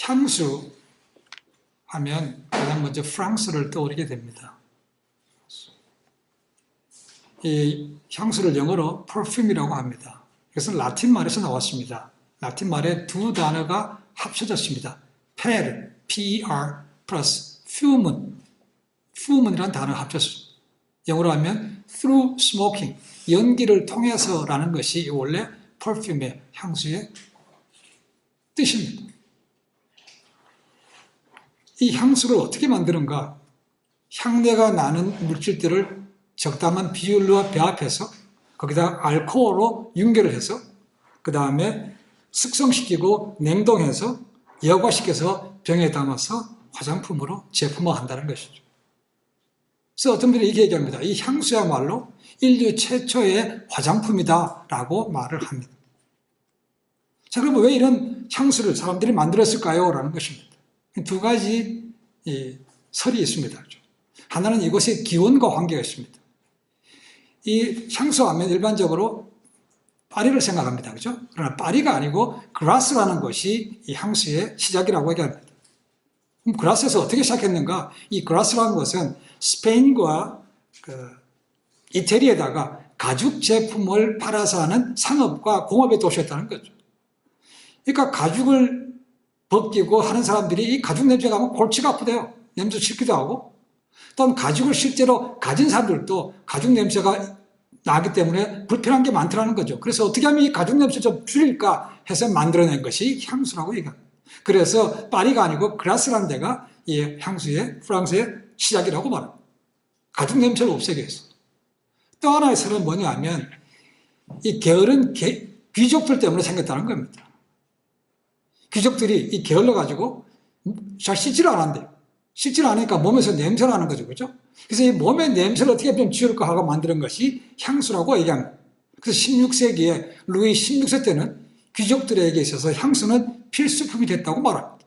향수 하면 가장 먼저 프랑스를 떠오르게 됩니다. 이 향수를 영어로 perfume이라고 합니다. 이것은 라틴 말에서 나왔습니다. 라틴 말에 두 단어가 합쳐졌습니다. per, per 플러스 fume이라는 단어가 합쳤습니다. 영어로 하면 through smoking, 연기를 통해서라는 것이 원래 perfume의 향수의 뜻입니다. 이 향수를 어떻게 만드는가? 향내가 나는 물질들을 적당한 비율로 배합해서 거기다 알코올로 윤결을 해서 그 다음에 숙성시키고 냉동해서 여과시켜서 병에 담아서 화장품으로 제품화한다는 것이죠. 그래서 어떤 분이 이렇게 얘기합니다. 이 향수야말로 인류 최초의 화장품이다라고 말을 합니다. 자, 그럼 왜 이런 향수를 사람들이 만들었을까요? 라는 것입니다. 두 가지 설이 있습니다. 하나는 이것의 기온과 관계가 있습니다. 이 향수하면 일반적으로 파리를 생각합니다. 그죠? 그러나 파리가 아니고 그라스라는 것이 이 향수의 시작이라고 얘기합니다. 그럼 그라스에서 어떻게 시작했는가? 이 그라스라는 것은 스페인과 이태리에다가 가죽 제품을 팔아서 하는 상업과 공업의 도시였다는 거죠. 그러니까 가죽을 벗기고 하는 사람들이 이 가죽 냄새가 나면 골치가 아프대요. 냄새 싫기도 하고. 또 가죽을 실제로 가진 사람들도 가죽 냄새가 나기 때문에 불편한 게 많더라는 거죠. 그래서 어떻게 하면 이 가죽 냄새 좀 줄일까 해서 만들어낸 것이 향수라고 얘기합니다. 그래서 파리가 아니고 그라스라는 데가 이 향수의 프랑스의 시작이라고 말합니다. 가죽 냄새를 없애기 위해서. 또 하나의 설은 뭐냐 하면 이 게을은 귀족들 때문에 생겼다는 겁니다. 귀족들이 이 게을러가지고 잘 씻지를 않았대요. 씻지를 않으니까 몸에서 냄새가 나는 거죠. 그죠? 그래서 이 몸의 냄새를 어떻게 좀 지울까 하고 만드는 것이 향수라고 얘기합니다. 그래서 16세기에 루이 16세 때는 귀족들에게 있어서 향수는 필수품이 됐다고 말합니다.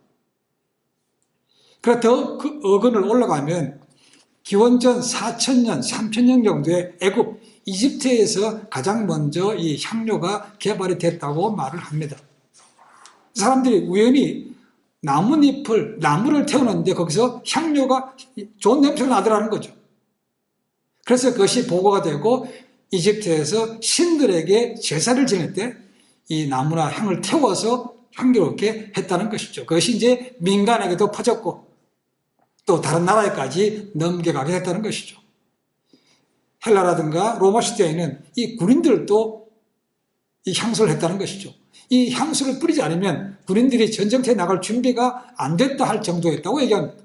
그래서 더 그 어근을 올라가면 기원전 4,000년, 3,000년 정도의 애굽, 이집트에서 가장 먼저 이 향료가 개발이 됐다고 말을 합니다. 사람들이 우연히 나무를 태우는데 거기서 향료가 좋은 냄새가 나더라는 거죠. 그래서 그것이 보고가 되고 이집트에서 신들에게 제사를 지낼 때 이 나무나 향을 태워서 향기롭게 했다는 것이죠. 그것이 이제 민간에게도 퍼졌고 또 다른 나라에까지 넘겨가게 했다는 것이죠. 헬라라든가 로마 시대에는 이 군인들도 이 향수를 했다는 것이죠. 이 향수를 뿌리지 않으면 군인들이 전쟁터에 나갈 준비가 안 됐다 할 정도였다고 얘기합니다.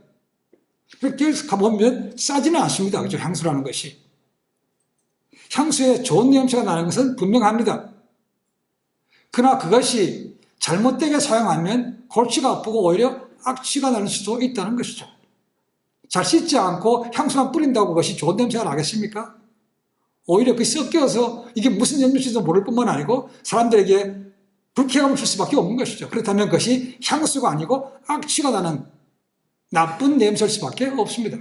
그렇게 가보면 싸지는 않습니다. 그죠? 향수라는 것이. 향수에 좋은 냄새가 나는 것은 분명합니다. 그러나 그것이 잘못되게 사용하면 골치가 아프고 오히려 악취가 날 수도 있다는 것이죠. 잘 씻지 않고 향수만 뿌린다고 그것이 좋은 냄새가 나겠습니까? 오히려 그게 섞여서 이게 무슨 냄새인지도 모를 뿐만 아니고 사람들에게 불쾌감을 줄 수밖에 없는 것이죠. 그렇다면 그것이 향수가 아니고 악취가 나는 나쁜 냄새일 수밖에 없습니다.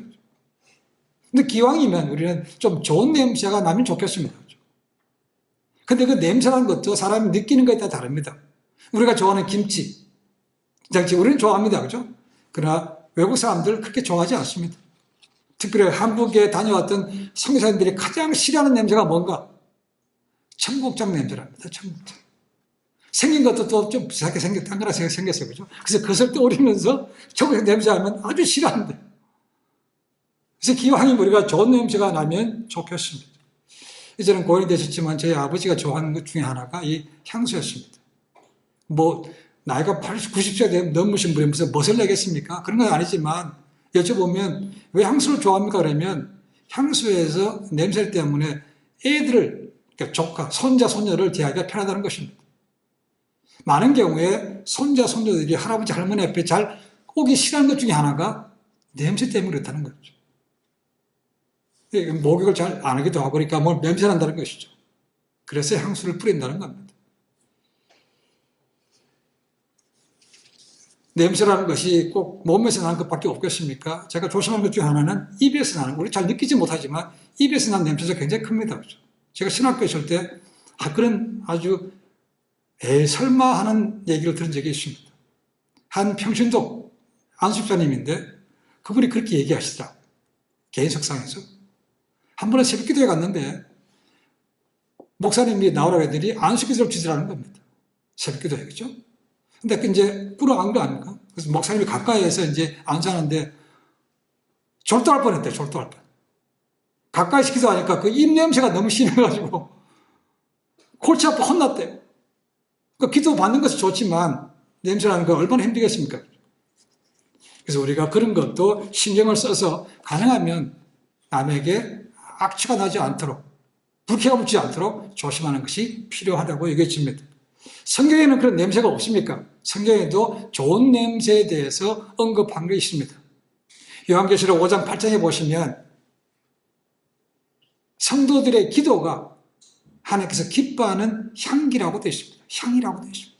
근데 기왕이면 우리는 좀 좋은 냄새가 나면 좋겠습니다. 근데 그 냄새라는 것도 사람이 느끼는 것에 따라 다릅니다. 우리가 좋아하는 김치, 우리는 좋아합니다. 그죠? 그러나 외국 사람들 그렇게 좋아하지 않습니다. 특별히 한국에 다녀왔던 선교사님들이 가장 싫어하는 냄새가 뭔가? 청국장 냄새랍니다. 청국장. 생긴 것도 또 좀 비슷하게 생겼단 거라 생겼어요. 그죠? 그래서 그것을 떠오르면서 청국장 냄새하면 아주 싫어한대. 그래서 기왕이면 우리가 좋은 냄새가 나면 좋겠습니다. 이제는 고인이 되셨지만 저희 아버지가 좋아하는 것 중에 하나가 이 향수였습니다. 나이가 80, 90세 넘으신 분이 무슨 멋을 내겠습니까? 그런 건 아니지만 여쭤보면 왜 향수를 좋아합니까? 그러면 향수에서 냄새 때문에 애들을, 그러니까 조카, 손자, 손녀를 대하기가 편하다는 것입니다. 많은 경우에 손자, 손녀들이 할아버지, 할머니 앞에 잘 오기 싫어하는 것 중에 하나가 냄새 때문에 그렇다는 거죠. 목욕을 잘 안 하기도 하고 그러니까 냄새 난다는 것이죠. 그래서 향수를 뿌린다는 겁니다. 냄새라는 것이 꼭 몸에서 나는 것밖에 없겠습니까? 제가 조심하는 것 중에 하나는 입에서 나는, 우리 잘 느끼지 못하지만 입에서 나는 냄새가 굉장히 큽니다. 제가 신학교에 있을 때 그런 아주 설마 하는 얘기를 들은 적이 있습니다. 한 평신도 안수집사님인데 그분이 그렇게 얘기하시더라. 개인 석상에서. 한 번은 새벽 기도에 갔는데 목사님이 나오라고 했더니 안수기도를 주시라는 겁니다. 새벽 기도에, 그죠? 근데 그 이제 꾸러간 거 아닙니까? 그래서 목사님이 가까이에서 이제 안수하는데 졸도할 뻔했대요, 졸도할 뻔. 가까이서 기도하니까 그 입냄새가 너무 심해가지고 골치 아파 혼났대요. 그 기도 받는 것은 좋지만 냄새나는 거 얼마나 힘들겠습니까? 그래서 우리가 그런 것도 신경을 써서 가능하면 남에게 악취가 나지 않도록, 불쾌가 붙지 않도록 조심하는 것이 필요하다고 얘기해집니다. 성경에는 그런 냄새가 없습니까? 성경에도 좋은 냄새에 대해서 언급한 게 있습니다. 요한계시록 5장 8장에 보시면 성도들의 기도가 하나님께서 기뻐하는 향기라고 되어 있습니다. 향이라고 되어 있습니다.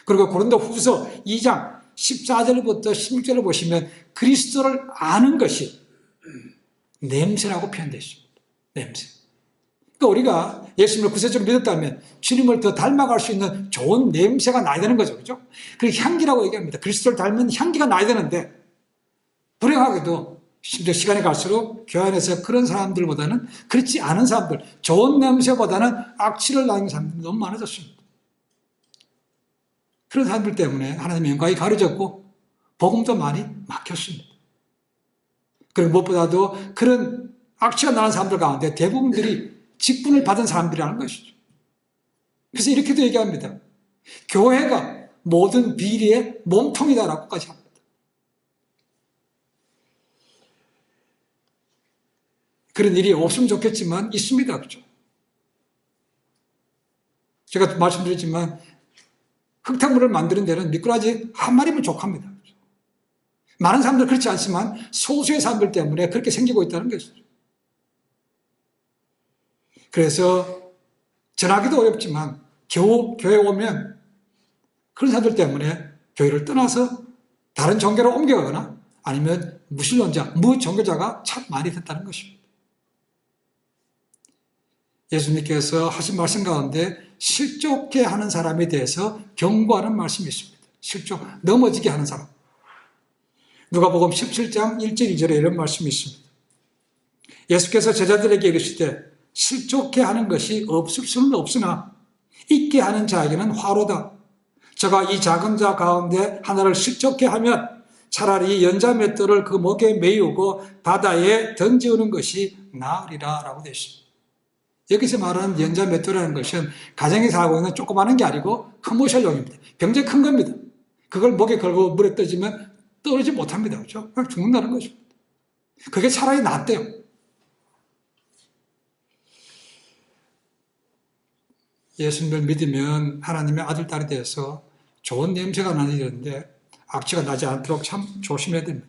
그리고 고린도후서 2장 14절부터 16절을 보시면 그리스도를 아는 것이 냄새라고 표현되어 있습니다. 냄새. 그러니까 우리가 예수님을 구세주로 믿었다면 주님을 더 닮아갈 수 있는 좋은 냄새가 나야 되는 거죠. 그죠? 그리고 향기라고 얘기합니다. 그리스도를 닮은 향기가 나야 되는데 불행하게도 심지어 시간이 갈수록 교회 안에서 그런 사람들보다는 그렇지 않은 사람들, 좋은 냄새보다는 악취를 나는 사람들이 너무 많아졌습니다. 그런 사람들 때문에 하나님의 영광이 가려졌고 복음도 많이 막혔습니다. 그리고 무엇보다도 그런 악취가 나는 사람들 가운데 대부분들이 직분을 받은 사람들이라는 것이죠. 그래서 이렇게도 얘기합니다. 교회가 모든 비리의 몸통이다라고까지 합니다. 그런 일이 없으면 좋겠지만 있습니다. 그렇죠? 제가 말씀드렸지만 흙탕물을 만드는 데는 미꾸라지 한 마리면 족합니다. 그렇죠? 많은 사람들 그렇지 않지만 소수의 사람들 때문에 그렇게 생기고 있다는 것이죠. 그래서 전하기도 어렵지만 겨우 교회에 오면 그런 사람들 때문에 교회를 떠나서 다른 종교로 옮겨가거나 아니면 무신론자, 무종교자가 참 많이 됐다는 것입니다. 예수님께서 하신 말씀 가운데 실족해 하는 사람에 대해서 경고하는 말씀이 있습니다. 실족, 넘어지게 하는 사람. 누가복음 17장 1절 2절에 이런 말씀이 있습니다. 예수께서 제자들에게 이르시되 실족해 하는 것이 없을 수는 없으나 있게 하는 자에게는 화로다. 저가 이 작은 자 가운데 하나를 실족해 하면 차라리 연자 맷돌을 그 목에 메우고 바다에 던지우는 것이 나으리라 라고 되어 있습니다. 여기서 말하는 연자 맷돌이라는 것은 가정에서 하고 있는 조그마한 게 아니고 커머셜용입니다. 굉장히 큰 겁니다. 그걸 목에 걸고 물에 떠지면 떨어지지 못합니다. 그렇죠? 그냥 죽는다는 거죠. 그게 차라리 낫대요. 예수님을 믿으면 하나님의 아들, 딸이 돼서 좋은 냄새가 나야 되는데 악취가 나지 않도록 참 조심해야 됩니다.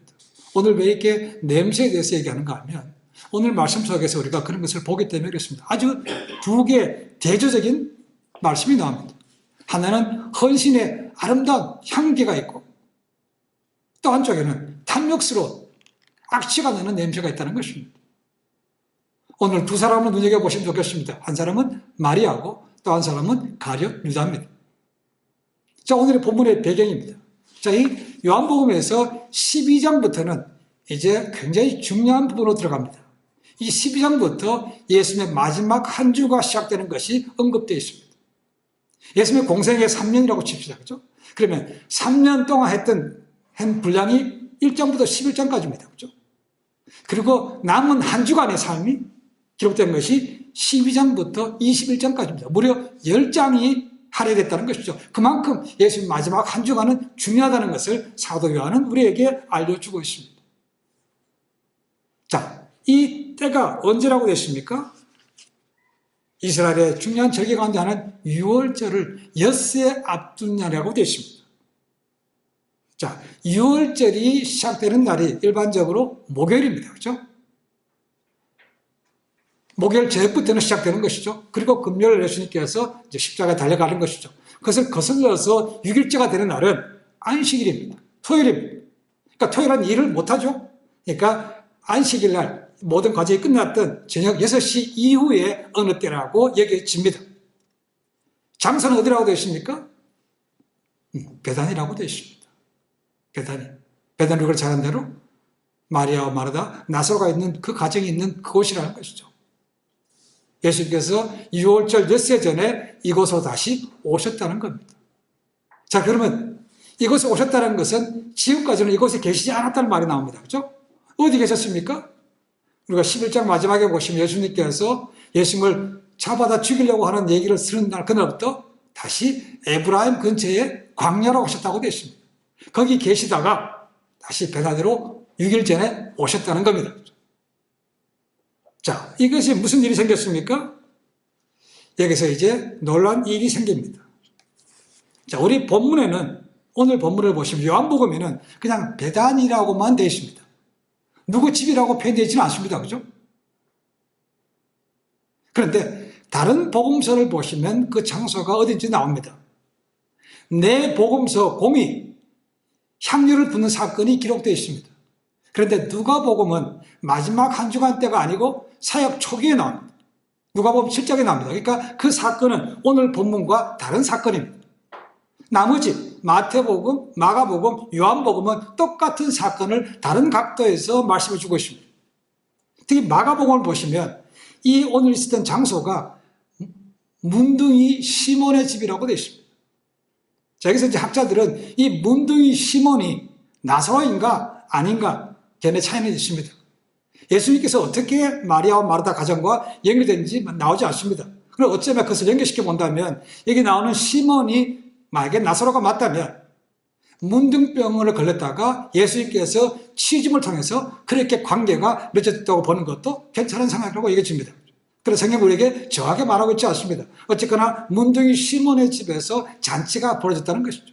오늘 왜 이렇게 냄새에 대해서 얘기하는가 하면 오늘 말씀 속에서 우리가 그런 것을 보기 때문에 그렇습니다. 아주 두 개의 대조적인 말씀이 나옵니다. 하나는 헌신의 아름다운 향기가 있고 또 한쪽에는 탐욕스러운 악취가 나는 냄새가 있다는 것입니다. 오늘 두 사람을 눈여겨보시면 좋겠습니다. 한 사람은 마리아고 또 한 사람은 가룟 유다입니다. 자, 오늘의 본문의 배경입니다. 자, 이 요한복음에서 12장부터는 이제 굉장히 중요한 부분으로 들어갑니다. 이 12장부터 예수님의 마지막 한 주가 시작되는 것이 언급되어 있습니다. 예수님의 공생의 3년이라고 칩시다. 그죠? 그러면 3년 동안 한 분량이 1장부터 11장까지입니다. 그죠? 그리고 남은 한 주간의 삶이 기록된 것이 12장부터 21장까지입니다. 무려 10장이 할애됐다는 것이죠. 그만큼 예수님 마지막 한 주간은 중요하다는 것을 사도 요한은 우리에게 알려주고 있습니다. 자, 이 때가 언제라고 됐습니까? 이스라엘의 중요한 절기 가운데 하나는 유월절을 엿새 앞둔 날이라고 되어 있습니다. 자, 유월절이 시작되는 날이 일반적으로 목요일입니다. 그렇죠? 목요일 저녁부터는 시작되는 것이죠. 그리고 금요일 예수님께서 이제 십자가에 달려가는 것이죠. 그것을 거슬러서 6일째가 되는 날은 안식일입니다. 토요일입니다. 그러니까 토요일은 일을 못하죠. 그러니까 안식일 날 모든 과정이 끝났던 저녁 6시 이후에 어느 때라고 얘기해집니다. 장소는 어디라고 되어 있습니까? 베단이라고 되어 있습니다. 베다니 그걸 잘한 대로 마리아와 마르다, 나사로가 있는 그 가정이 있는 그곳이라는 것이죠. 예수님께서 유월절 엿새 전에 이곳으로 다시 오셨다는 겁니다. 자, 그러면 이곳에 오셨다는 것은 지금까지는 이곳에 계시지 않았다는 말이 나옵니다. 그렇죠? 어디 계셨습니까? 우리가 11장 마지막에 보시면 예수님께서 예수님을 잡아다 죽이려고 하는 얘기를 쓰는 날, 그날부터 다시 에브라임 근처에 광야로 오셨다고 되어 있습니다. 거기 계시다가 다시 베다니로 6일 전에 오셨다는 겁니다. 자, 이것이 무슨 일이 생겼습니까? 여기서 이제 놀란 일이 생깁니다. 자, 우리 본문에는, 오늘 본문을 보시면 요한복음에는 그냥 베다니라고만 되어 있습니다. 누구 집이라고 표현되어 있지는 않습니다. 그죠? 그런데 다른 복음서를 보시면 그 장소가 어딘지 나옵니다. 네 복음서 곰이 향유를 붓는 사건이 기록되어 있습니다. 그런데 누가복음은 마지막 한 주간 때가 아니고 사역 초기에 나옵니다. 누가복음 7장에 나옵니다. 그러니까 그 사건은 오늘 본문과 다른 사건입니다. 나머지 마태복음, 마가복음, 요한복음은 똑같은 사건을 다른 각도에서 말씀해 주고 있습니다. 특히 마가복음을 보시면 이 오늘 있었던 장소가 문둥이 시몬의 집이라고 되어 있습니다. 자, 여기서 이제 학자들은 이 문둥이 시몬이 나사로인가 아닌가 견해 차이는 있습니다. 예수님께서 어떻게 마리아와 마르다 가정과 연결되는지 나오지 않습니다. 그럼 어쩌면 그것을 연결시켜 본다면 여기 나오는 시몬이 만약에 나사로가 맞다면 문둥병을 걸렸다가 예수님께서 치유짐을 통해서 그렇게 관계가 맺어졌다고 보는 것도 괜찮은 생각이라고 얘기해 줍니다. 그래서 성경은 우리에게 정확하게 말하고 있지 않습니다. 어쨌거나 문둥이 시몬의 집에서 잔치가 벌어졌다는 것이죠.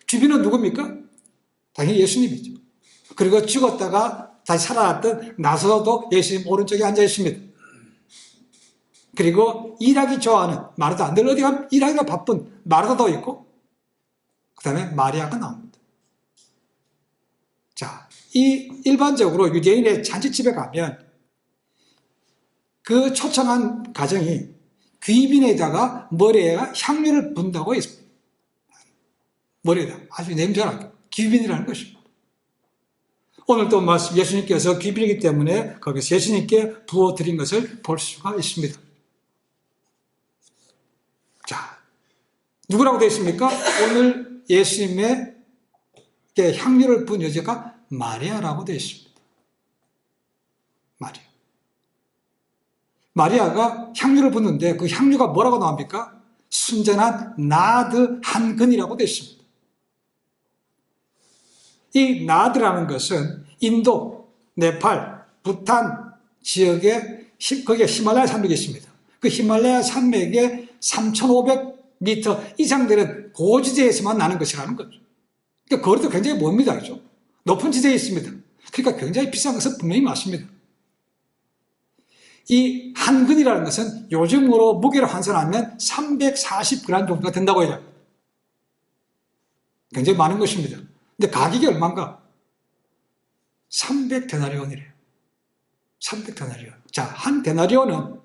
주빈은 누굽니까? 당연히 예수님이죠. 그리고 죽었다가 다시 살아났던 나사로도 예수님 오른쪽에 앉아 있습니다. 그리고 일하기 좋아하는 마르다, 늘 어디 가면 일하기가 바쁜 마르다도 있고, 그 다음에 마리아가 나옵니다. 자, 이 일반적으로 유대인의 잔치집에 가면 그 초청한 가정이 귀빈에다가 머리에 향유를 붓는다고 했습니다. 머리에다 아주 냄새나게 귀빈이라는 것입니다. 오늘 또 말씀 예수님께서 귀빈이기 때문에 거기서 예수님께 부어드린 것을 볼 수가 있습니다. 자, 누구라고 되어 있습니까? 오늘 예수님의 향유를 부은 여자가 마리아라고 되어 있습니다. 마리아. 마리아가 향유를 붓는데 그 향유가 뭐라고 나옵니까? 순전한 나드 한 근이라고 되어 있습니다. 이 나드라는 것은 인도, 네팔, 부탄 지역에 거기에 히말라야 산맥이 있습니다. 그 히말라야 산맥에 3,500m 이상 되는 고지대에서만 나는 것이라는 거죠. 그러니까 거리도 굉장히 멉니다. 그렇죠? 높은 지대에 있습니다. 그러니까 굉장히 비싼 것은 분명히 맞습니다. 이 한 근이라는 것은 요즘으로 무게를 환산하면 340g 정도가 된다고 해요. 굉장히 많은 것입니다. 근데 가격이 얼마인가? 300데나리온이래요. 300데나리온. 자, 한 데나리온은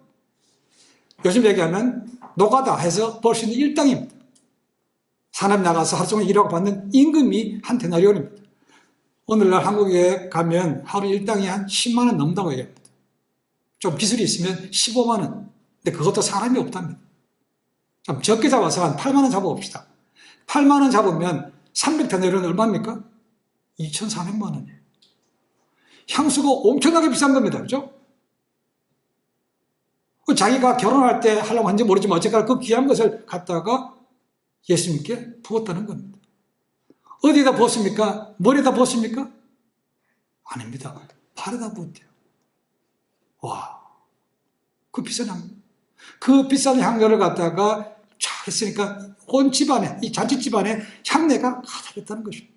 요즘 얘기하면 노가다 해서 벌 수 있는 일당입니다. 산업 나가서 하루 종일 일하고 받는 임금이 한 데나리온입니다. 오늘날 한국에 가면 하루 일당이 한 10만 원 넘는다고 얘기합니다. 좀 기술이 있으면 15만 원. 근데 그것도 사람이 없답니다. 좀 적게 잡아서 한 8만 원 잡아봅시다. 8만 원 잡으면 300데나리온은 얼마입니까? 2,400만 원이에요. 향수가 엄청나게 비싼 겁니다. 그죠? 자기가 결혼할 때 하려고 하는지 모르지만 어쨌거나 그 귀한 것을 갖다가 예수님께 부었다는 겁니다. 어디에다 부었습니까? 머리에다 부었습니까? 아닙니다. 팔에다 부었대요. 와, 그 비싼 향, 그 비싼 향료를 갖다가 쫙 했으니까 온 집안에, 이 잔치 집안에 향내가 가득했다는 것입니다.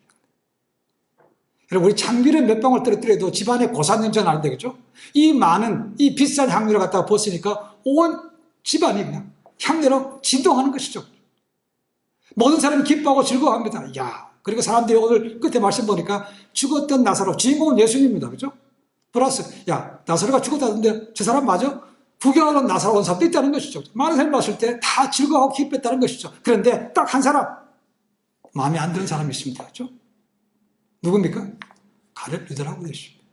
여러분, 우리 참기름 몇 방울 떨어뜨려도 집안에 고산 냄새 나는데, 그죠? 이 많은, 이 비싼 향료를 갖다가 부었으니까 온 집안이 그냥 향내로 진동하는 것이죠. 모든 사람이 기뻐하고 즐거워합니다. 야, 그리고 사람들이 오늘 끝에 말씀 보니까 죽었던 나사로, 주인공은 예수님입니다. 그죠? 플러스, 야, 나사로가 죽었다는데 저 사람 맞아? 구경하러 나사로 온 사람도 있다는 것이죠. 많은 사람이 봤을 때 다 즐거워하고 기뻤다는 것이죠. 그런데 딱 한 사람, 마음에 안 드는 사람이 있습니다. 그죠? 누굽니까? 가룟 유다라고 되어 있습니다.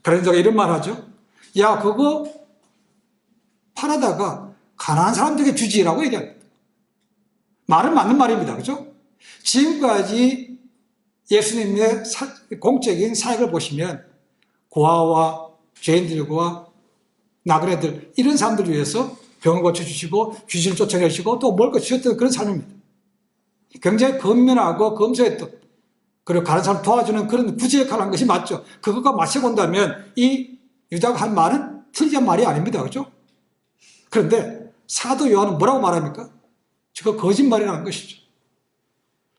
그래서 이런 말 하죠. 야, 그거 팔아다가 가난한 사람들에게 주지라고 얘기합니다. 말은 맞는 말입니다. 그죠? 지금까지 예수님의 공적인 사역을 보시면 고아와 죄인들과 나그네들 이런 사람들을 위해서 병을 고쳐주시고 귀신을 쫓아내시고 또 뭘 고치셨던 그런 삶입니다. 굉장히 건면하고 검소했던 그리고 다른 사람 도와주는 그런 구제 역할을 한 것이 맞죠. 그것과 맞춰본다면 이 유다가 한 말은 틀린 말이 아닙니다. 그죠? 그런데 사도 요한은 뭐라고 말합니까? 저거 거짓말이라는 것이죠.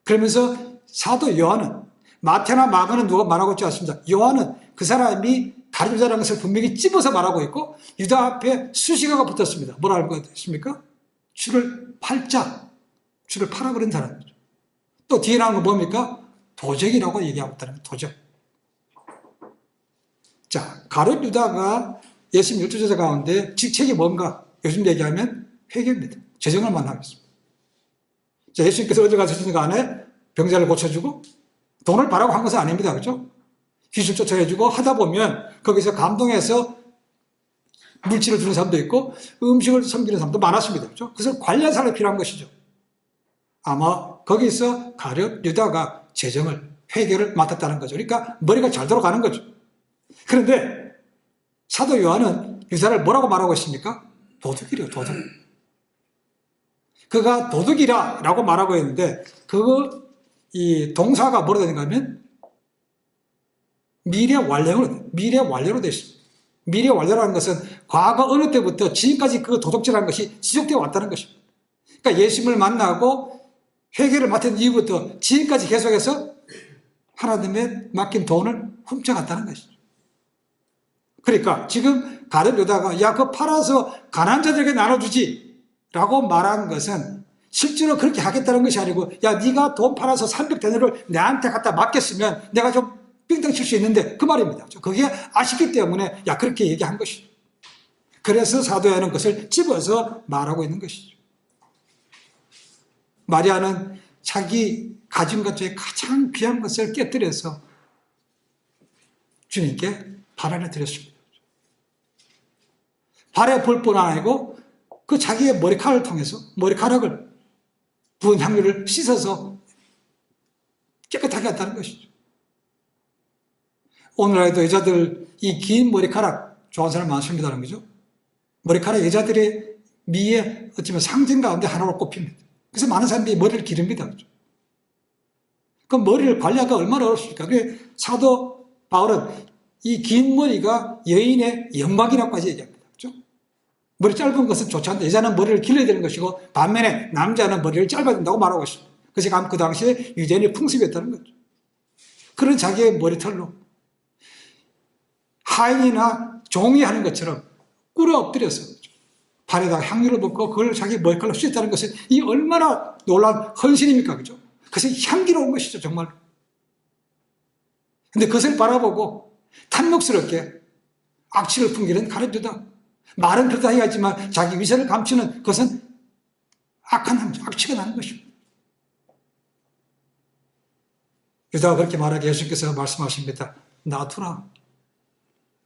그러면서 사도 요한은 마태나 마가는 누가 말하고 있지 않습니다. 요한은 그 사람이 가룟 유다라는 것을 분명히 찝어서 말하고 있고 유다 앞에 수식어가 붙었습니다. 뭐라고 했습니까? 주를 팔아버린 사람이죠. 또 뒤에 나온 건 뭡니까? 도적이라고 얘기하고 있다는 거예요. 도적. 자, 가룟 유다가 예수님 12제자 가운데 직책이 뭔가? 요즘 얘기하면 회개입니다. 재정을 만나겠습니다. 자, 예수님께서 어디 가셨든지 간에 병자를 고쳐주고 돈을 바라고 한 것은 아닙니다. 그렇죠? 귀신 쫓아내주고 하다 보면 거기서 감동해서 물질을 주는 사람도 있고 음식을 섬기는 사람도 많았습니다. 그렇죠? 그래서 관리한 사람이 필요한 것이죠. 아마 거기서 가룟 유다가 재정을, 회계를 맡았다는 거죠. 그러니까 머리가 잘 돌아가는 거죠. 그런데 사도 요한은 유다를 뭐라고 말하고 있습니까? 도둑이래요, 도둑. 그가 도둑이라 라고 말하고 있는데 이 동사가 뭐로 되는가 하면 미래 완료로 되어 있습니다. 미래 완료라는 것은 과거 어느 때부터 지금까지 그 도둑질하는 것이 지속되어 왔다는 것입니다. 그러니까 예수님을 만나고 회개를 맡은 이후부터 지금까지 계속해서 하나님의 맡긴 돈을 훔쳐갔다는 것이죠. 그러니까 지금 가룟 유다가 야, 그거 팔아서 가난한 자들에게 나눠주지 라고 말한 것은 실제로 그렇게 하겠다는 것이 아니고 야, 네가 돈 팔아서 300데나리를 내한테 갖다 맡겼으면 내가 좀 빙땅 칠 수 있는데 그 말입니다. 그게 아쉽기 때문에 야, 그렇게 얘기한 것이죠. 그래서 사도 요한은 그것을 집어서 말하고 있는 것이죠. 마리아는 자기 가진 것 중에 가장 귀한 것을 깨뜨려서 주님께 발안해 드렸습니다. 발에 볼 뿐 아니고 그 자기의 머리카락을 통해서 머리카락을 부은 향유를 씻어서 깨끗하게 했다는 것이죠. 오늘날에도 여자들 이 긴 머리카락 좋아하는 사람 많습니다는 거죠. 머리카락 여자들의 미의 어쩌면 상징 가운데 하나로 꼽힙니다. 그래서 많은 사람들이 머리를 기릅니다. 그렇죠? 그 머리를 관리하기가 얼마나 어렵습니까? 그래 사도 바울은 이 긴 머리가 여인의 영광이라고까지 얘기합니다. 그렇죠? 머리 짧은 것은 좋지 않다. 여자는 머리를 길러야 되는 것이고 반면에 남자는 머리를 짧아야 된다고 말하고 있습니다. 그래서 그 당시에 유대인의 풍습이었다는 거죠. 그런 자기의 머리털로 하인이나 종이 하는 것처럼 꿇어 엎드려서 발에다가 향유를 붓고 그걸 자기 머리칼로 씻었다는 것은 이 얼마나 놀라운 헌신입니까? 그죠? 그것은 향기로운 것이죠, 정말. 근데 그것을 바라보고 탐욕스럽게 악취를 풍기는 가룟 유다. 말은 그렇다 하지만 자기 위세를 감추는 그것은 악한 악취가 나는 것입니다. 유다가 그렇게 말하게 예수께서 말씀하십니다. 놔두라.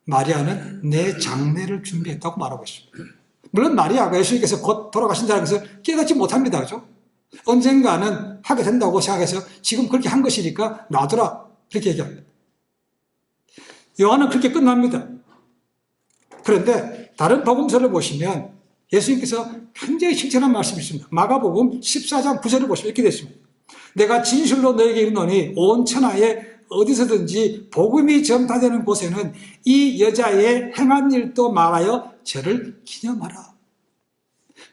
마리아는 내 장례를 준비했다고 말하고 있습니다. 물론 마리아가 예수님께서 곧 돌아가신다는 것을 깨닫지 못합니다. 그죠? 언젠가는 하게 된다고 생각해서 지금 그렇게 한 것이니까 놔두라. 그렇게 얘기합니다. 요한은 그렇게 끝납니다. 그런데 다른 복음서를 보시면 예수님께서 굉장히 칭찬한 말씀이 있습니다. 마가복음 14장 9절을 보시면 이렇게 됐습니다. 내가 진실로 너에게 이르노니 온 천하에 어디서든지 복음이 전파되는 곳에는 이 여자의 행한 일도 말하여 저를 기념하라.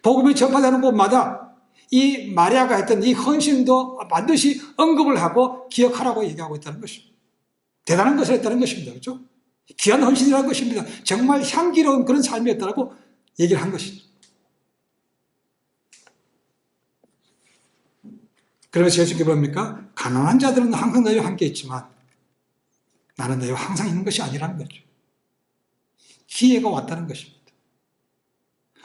복음이 전파되는 곳마다 이 마리아가 했던 이 헌신도 반드시 언급을 하고 기억하라고 얘기하고 있다는 것입니다. 대단한 것을 했다는 것입니다. 그렇죠? 귀한 헌신이라는 것입니다. 정말 향기로운 그런 삶이었다고 얘기를 한 것이죠. 그러면서 예수님께 뭡니까? 가난한 자들은 항상 너희와 함께 있지만 나는 너희와 항상 있는 것이 아니라는 거죠. 기회가 왔다는 것입니다.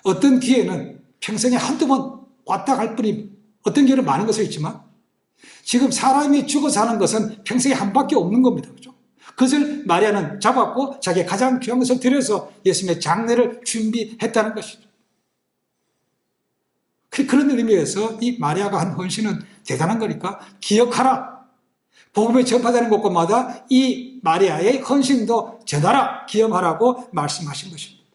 어떤 기회는 평생에 한두 번 왔다 갈 뿐이 어떤 기회는 많은 것은 있지만 지금 사람이 죽어 사는 것은 평생에 한 밖에 없는 겁니다. 그죠? 그것을 마리아는 잡았고 자기의 가장 귀한 것을 들여서 예수님의 장례를 준비했다는 것이죠. 그런 의미에서 이 마리아가 한 헌신은 대단한 거니까 기억하라. 복음이 전파되는 곳곳마다 이 마리아의 헌신도 전하라, 기억하라고 말씀하신 것입니다.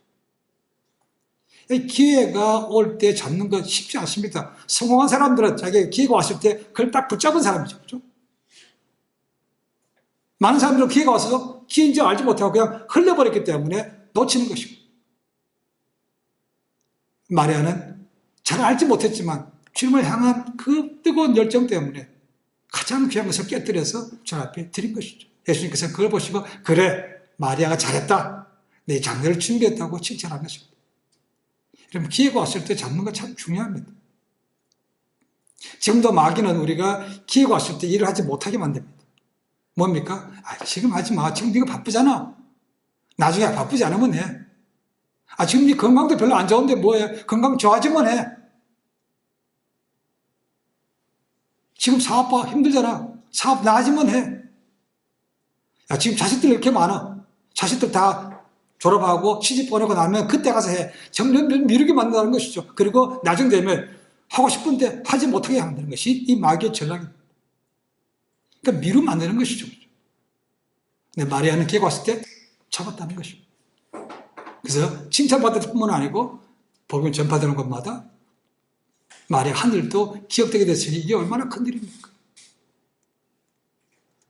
기회가 올 때 잡는 것 쉽지 않습니다. 성공한 사람들은 자기의 기회가 왔을 때 그걸 딱 붙잡은 사람이죠. 그렇죠? 많은 사람들은 기회가 와서 기회인지 알지 못하고 그냥 흘려버렸기 때문에 놓치는 것이고, 마리아는 잘 알지 못했지만 주님을 향한 그 뜨거운 열정 때문에 가장 귀한 것을 깨뜨려서 주 앞에 드린 것이죠. 예수님께서 그걸 보시고 그래, 마리아가 잘했다, 내 장례를 준비했다고 칭찬한 것입니다. 여러분, 기회가 왔을 때 잡는 거 참 중요합니다. 지금도 마귀는 우리가 기회가 왔을 때 일을 하지 못하게 만듭니다. 뭡니까? 지금 하지 마. 지금 네가 바쁘잖아. 나중에 바쁘지 않으면 해. 지금 네 건강도 별로 안 좋은데 뭐해. 건강 좋아지면 해. 지금 사업하 힘들잖아. 사업 나아지면 해. 지금 자식들 이렇게 많아. 자식들 다 졸업하고 시집 보내고 나면 그때 가서 해. 점점 미루게 만든다는 것이죠. 그리고 나중 되면 하고 싶은데 하지 못하게 만드는 것이 이 마귀의 전략입니다. 그러니까 미루면 안 되는 것이죠. 근데 마리아는 기회가 왔을 때 잡았다는 것입니다. 그래서 칭찬받을 뿐만 아니고 복음이 전파되는 곳마다 마리아 하늘도 기억되게 됐으니 이게 얼마나 큰 일입니까?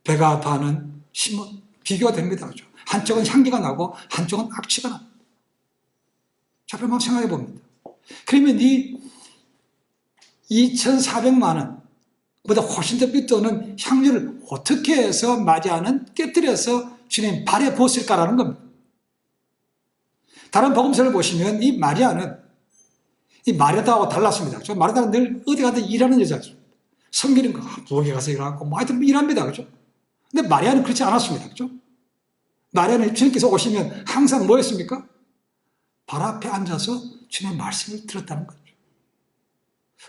배가 아파하는 시몬, 비교가 됩니다. 그렇죠? 한쪽은 향기가 나고 한쪽은 악취가 납니다. 자, 그럼 한번 생각해 봅니다. 그러면 이 2,400만 원 보다 훨씬 더 빛도는 향유를 어떻게 해서 마리아는 깨뜨려서 주님 발에 부었을까라는 겁니다. 다른 복음서를 보시면 이 마리아는 이 마르다하고 달랐습니다. 그렇죠? 마르다는 늘 어디 가든 일하는 여자였습니다. 섬기는 거, 부엌에 가서 일하고 뭐 하여튼 일합니다. 그렇죠? 근데 마리아는 그렇지 않았습니다. 그렇죠? 마리아는 주님께서 오시면 항상 뭐 했습니까? 발 앞에 앉아서 주님의 말씀을 들었다는 거죠.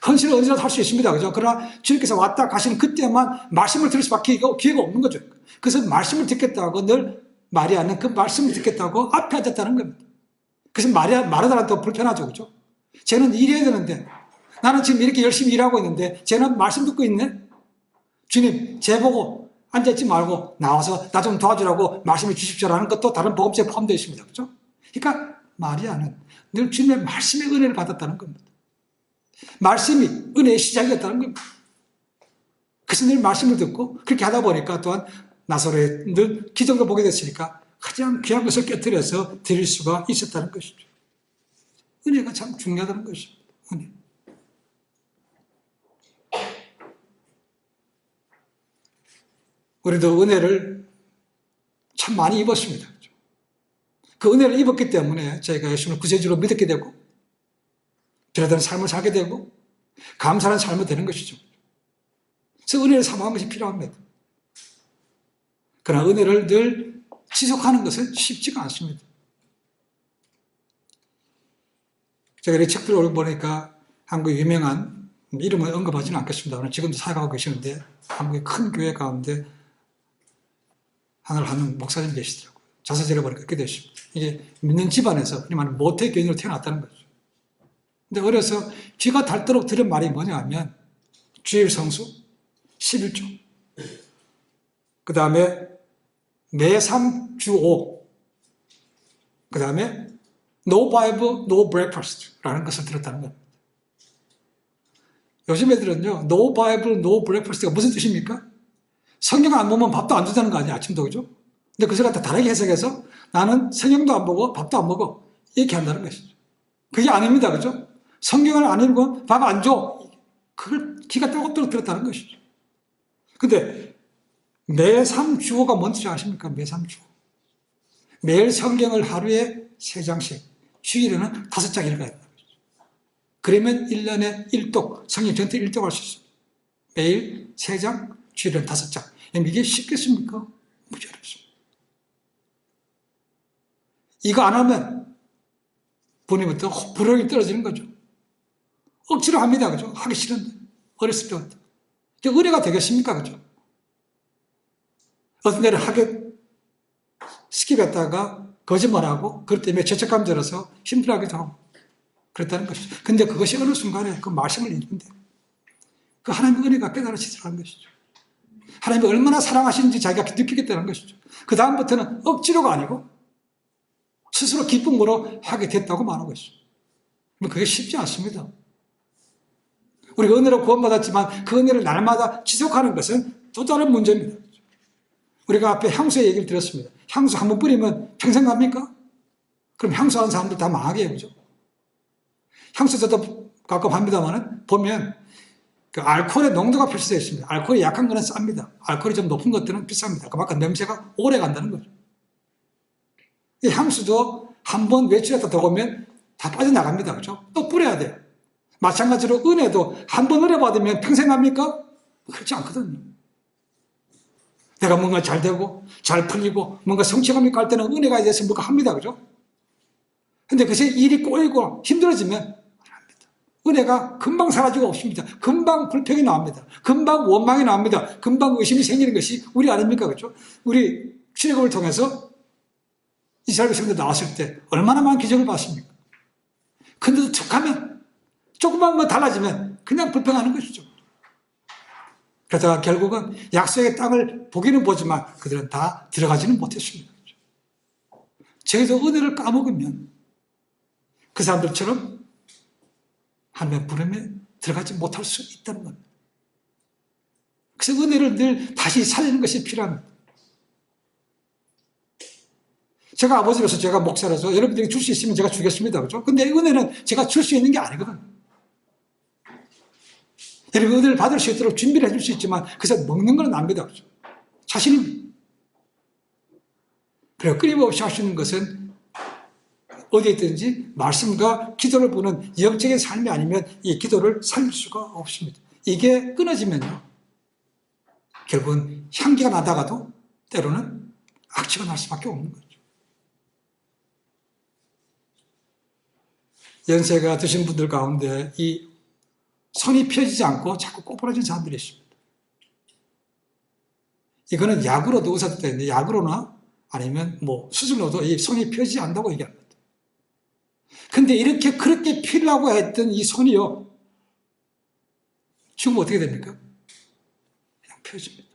헌신을 언제라도 할 수 있습니다. 그죠? 그러나 주님께서 왔다 가시는 그때만 말씀을 들을 수밖에 기회가 없는 거죠. 그래서 말씀을 듣겠다고 늘 마리아는 그 말씀을 듣겠다고 앞에 앉았다는 겁니다. 그래서 마르다는 더 불편하죠. 그죠? 쟤는 일해야 되는데, 나는 지금 이렇게 열심히 일하고 있는데 쟤는 말씀 듣고 있네? 주님, 쟤 보고 앉아있지 말고 나와서 나 좀 도와주라고 말씀을 주십시오라는 것도 다른 복음서에 포함되어 있습니다. 그죠? 그러니까 마리아는 늘 주님의 말씀의 은혜를 받았다는 겁니다. 말씀이 은혜의 시작이었다는 겁니다. 그래서 늘 말씀을 듣고 그렇게 하다 보니까 또한 나사로에 늘 기적을 보게 됐으니까 가장 귀한 것을 깨뜨려서 드릴 수가 있었다는 것이죠. 은혜가 참 중요하다는 것입니다. 은혜. 우리도 은혜를 참 많이 입었습니다. 그 은혜를 입었기 때문에 저희가 예수님을 구세주로 믿게 되고 변화되는 삶을 살게 되고 감사하는 삶이 되는 것이죠. 그래서 은혜를 사모하는 것이 필요합니다. 그러나 은혜를 늘 지속하는 것은 쉽지가 않습니다. 제가 이 책들을 보니까 한국의 유명한, 이름을 언급하지는 않겠습니다. 지금도 사역하고 계시는데 한국의 큰 교회 가운데 하나를 하는 목사님 계시더라고요. 자서전에 보니까 그렇게 되십니다. 이게 믿는 집안에서 흔히 말하는 모태교인으로 태어났다는 거죠. 근데 어려서 귀가 닳도록 들은 말이 뭐냐 하면 주일 성수, 11조, 그 다음에 매3 주 5, 그 다음에 No Bible, No Breakfast라는 것을 들었다는 겁니다. 요즘 애들은요, No Bible, No Breakfast가 무슨 뜻입니까? 성경 안 보면 밥도 안 준다는 거 아니에요, 아침도. 그죠? 근데 그것을 갖다 다르게 해석해서 나는 성경도 안 보고 밥도 안 먹어, 이렇게 한다는 것이죠. 그게 아닙니다. 그죠? 성경을 안 읽고 밥 안 줘, 그걸 기가 따갑도록 들었다는 것이죠. 근데 매3 주호가 뭔지 아십니까? 매3 주호. 매일 성경을 하루에 3장씩, 주일에는 5장 읽어야 된다. 그러면 1년에 1독, 성경 전체 1독 할 수 있습니다. 매일 3장, 주일에는 5장. 이게 쉽겠습니까? 무지 어렵습니다. 이거 안 하면 부모님부터 부러움이 떨어지는 거죠. 억지로 합니다. 그죠? 하기 싫은데. 어렸을 때부터. 그게 은혜가 되겠습니까? 그죠? 어떤 데는 하게 스킵했다가 거짓말하고 그것 때문에 죄책감 들어서 힘들어하기도 하고 그랬다는 것이죠. 근데 그것이 어느 순간에 그 말씀을 읽는데 그 하나님의 은혜가 깨달아지더라는 것이죠. 하나님이 얼마나 사랑하시는지 자기가 느끼겠다는 것이죠. 그 다음부터는 억지로가 아니고 스스로 기쁨으로 하게 됐다고 말하는 것이죠. 그게 쉽지 않습니다. 우리가 은혜로 구원받았지만 그 은혜를 날마다 지속하는 것은 또 다른 문제입니다. 우리가 앞에 향수의 얘기를 들었습니다. 향수 한번 뿌리면 평생 갑니까? 그럼 향수하는 사람들 다 망하게 해요. 향수 저도 가끔 합니다만 보면 그 알코올의 농도가 표시되어 있습니다. 알코올이 약한 거는 쌉니다. 알코올이 좀 높은 것들은 비쌉니다. 그만큼 냄새가 오래 간다는 거죠. 이 향수도 한번 외출했다 들어오면 다 빠져나갑니다. 그렇죠? 또 뿌려야 돼요. 마찬가지로 은혜도 한번 은혜 받으면 평생 갑니까? 그렇지 않거든요. 내가 뭔가 잘 되고 잘 풀리고 뭔가 성취감이 갈 때는 은혜가 대해서 뭔가 합니다. 그죠? 근데 그것이 일이 꼬이고 힘들어지면 안 합니다. 은혜가 금방 사라지고 없습니다. 금방 불평이 나옵니다. 금방 원망이 나옵니다. 금방 의심이 생기는 것이 우리 아닙니까? 그죠? 우리 출애굽을 통해서 이스라엘 백성들 나왔을 때 얼마나 많은 기적을 봤습니까? 근데도 툭하면 조금만 뭐 달라지면 그냥 불평하는 것이죠. 그러다가 결국은 약속의 땅을 보기는 보지만 그들은 다 들어가지는 못했습니다. 저희도 은혜를 까먹으면 그 사람들처럼 하나님의 부름에 들어가지 못할 수 있다는 겁니다. 그래서 은혜를 늘 다시 살리는 것이 필요합니다. 제가 아버지로서 제가 목사라서 여러분들이 줄 수 있으면 제가 주겠습니다. 그죠? 근데 은혜는 제가 줄 수 있는 게 아니거든요. 여러분 은혜를 받을 수 있도록 준비를 해줄 수 있지만 그래서 먹는 건 납니다. 그죠? 자신입니다. 그리고 끊임없이 하시는 것은 어디에 있든지 말씀과 기도를 보는 영적인 삶이 아니면 이 기도를 살릴 수가 없습니다. 이게 끊어지면요. 결국은 향기가 나다가도 때로는 악취가 날 수밖에 없는 거죠. 연세가 드신 분들 가운데 이 손이 펴지지 않고 자꾸 꼬부라진 사람들이 있습니다. 이거는 약으로도 의사도 되는데 약으로나 아니면 뭐 수술로도 이 손이 펴지지 않는다고 얘기합니다. 근데 이렇게 그렇게 피려고 했던 이 손이요. 지금 어떻게 됩니까? 그냥 펴집니다.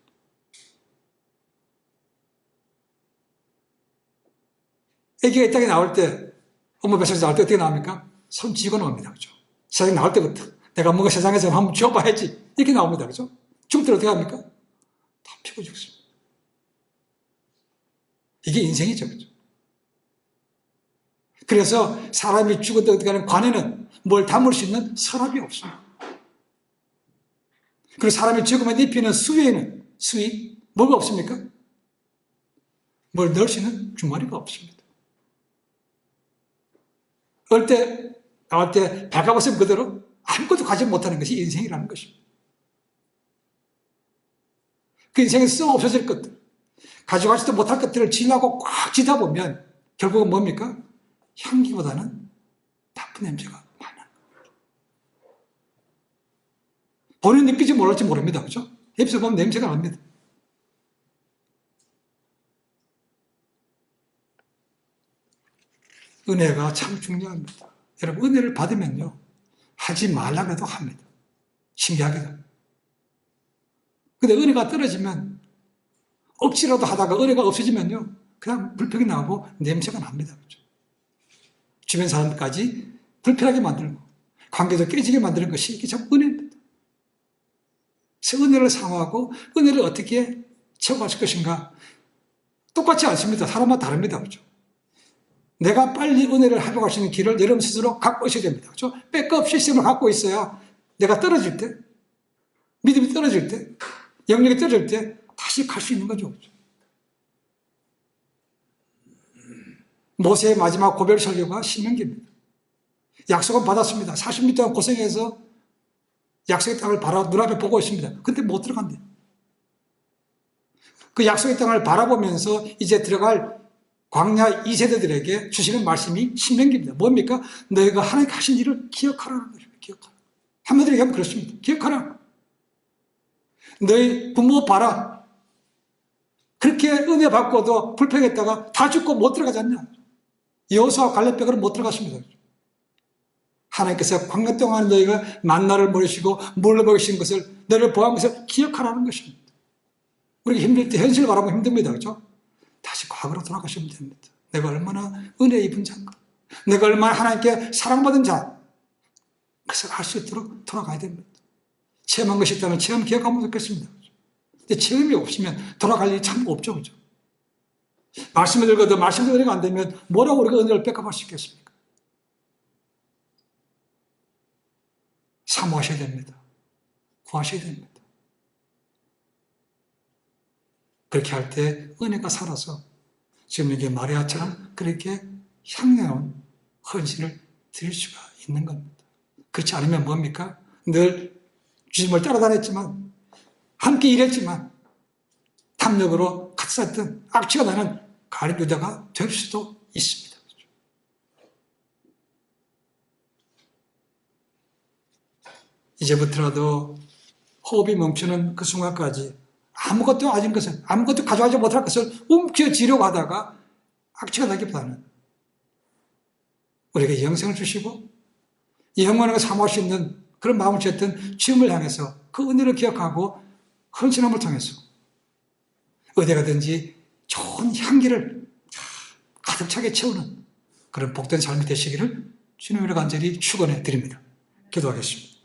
아기가 이 땅에 나올 때, 엄마 뱃속에서 나올 때 어떻게 나옵니까? 손 쥐고 나옵니다. 그죠? 세상에 나올 때부터 내가 뭔가 세상에서 한번 쥐어봐야지. 이렇게 나옵니다. 그죠? 죽을 때 어떻게 합니까? 다 피고 죽습니다. 이게 인생이죠. 그죠? 그래서 사람이 죽었다 어떻게 하는 관에는 뭘 담을 수 있는 서랍이 없습니다. 그리고 사람이 죽으면 입히는 수위에는 뭐가 없습니까? 뭘 넣을 수 있는 주머니가 없습니다. 어릴 때, 나올 때 발가벗으면 그대로 아무것도 가지 못하는 것이 인생이라는 것입니다. 그 인생에 써 없어질 것들, 가져가지도 못할 것들을 지려고 꽉 쥐다 보면 결국은 뭡니까? 향기보다는 나쁜 냄새가 많아. 본인 느끼지 모를지 모릅니다. 그죠? 입술 보면 냄새가 납니다. 은혜가 참 중요합니다. 여러분, 은혜를 받으면요. 하지 말라고 해도 합니다. 신기하게도. 근데 은혜가 떨어지면 억지라도 하다가 은혜가 없어지면요. 그냥 불평이 나고 냄새가 납니다. 그죠? 주변 사람들까지 불편하게 만들고 관계도 깨지게 만드는 것이 이게 참 은혜입니다. 그래서 은혜를 사모하고 은혜를 어떻게 채워갈 것인가 똑같지 않습니다. 사람마다 다릅니다. 그죠? 내가 빨리 은혜를 회복할 수 있는 길을 여러분 스스로 갖고 있어야 됩니다. 그죠? 백업 시스템을 갖고 있어야 내가 떨어질 때, 믿음이 떨어질 때, 영역이 떨어질 때 다시 갈 수 있는 거죠. 그죠? 모세의 마지막 고별 설교가 신명기입니다. 약속은 받았습니다. 40년 동안 고생해서 약속의 땅을 눈앞에 보고 있습니다. 근데 못 들어간대요. 그 약속의 땅을 바라보면서 이제 들어갈 광야 2세대들에게 주시는 말씀이 신명기입니다. 뭡니까? 너희가 하나님께 하신 일을 기억하라는 것입니다. 기억하라. 한마디로 얘기하면 그렇습니다. 기억하라. 너희 부모 봐라. 그렇게 은혜 받고도 불평했다가 다 죽고 못 들어가지 않냐. 여호수아와 갈렙백으로 못 들어갔습니다. 하나님께서 광야 동안 너희가 만나를 모르시고 물을 먹이신 것을, 너를 보한 것을 기억하라는 것입니다. 우리가 힘들 때 현실을 바라보면 힘듭니다. 그렇죠? 다시 과거로 돌아가시면 됩니다. 내가 얼마나 은혜 입은 자인가, 내가 얼마나 하나님께 사랑받은 자, 그것을 알 수 있도록 돌아가야 됩니다. 체험한 것이 있다면 체험 기억하면 좋겠습니다. 근데 체험이 없으면 돌아갈 일이 참 없죠. 그죠? 말씀을 읽어도 말씀이 은혜가 안 되면 뭐라고 우리가 은혜를 뺏어갈 수 있겠습니까? 사모하셔야 됩니다. 구하셔야 됩니다. 그렇게 할 때 은혜가 살아서 지금 이게 마리아처럼 그렇게 향나온 헌신을 드릴 수가 있는 겁니다. 그렇지 않으면 뭡니까? 늘 주님을 따라다녔지만, 함께 일했지만, 탐욕으로 같이 살던 악취가 나는 가룟 유다가 될 수도 있습니다. 이제부터라도 호흡이 멈추는 그 순간까지 아무것도 아닌 것을, 아무것도 가져가지 못할 것을 움켜쥐려고 하다가 악취가 나기보다는 우리에게 영생을 주시고 이 영원한 사모할 수 있는 그런 마음을 주셨던 주님을 향해서 그 은혜를 기억하고 헌신함을 통해서 어디 가든지 좋은 향기를 가득 차게 채우는 그런 복된 삶이 되시기를 주님으로 간절히 축원해 드립니다. 기도하겠습니다.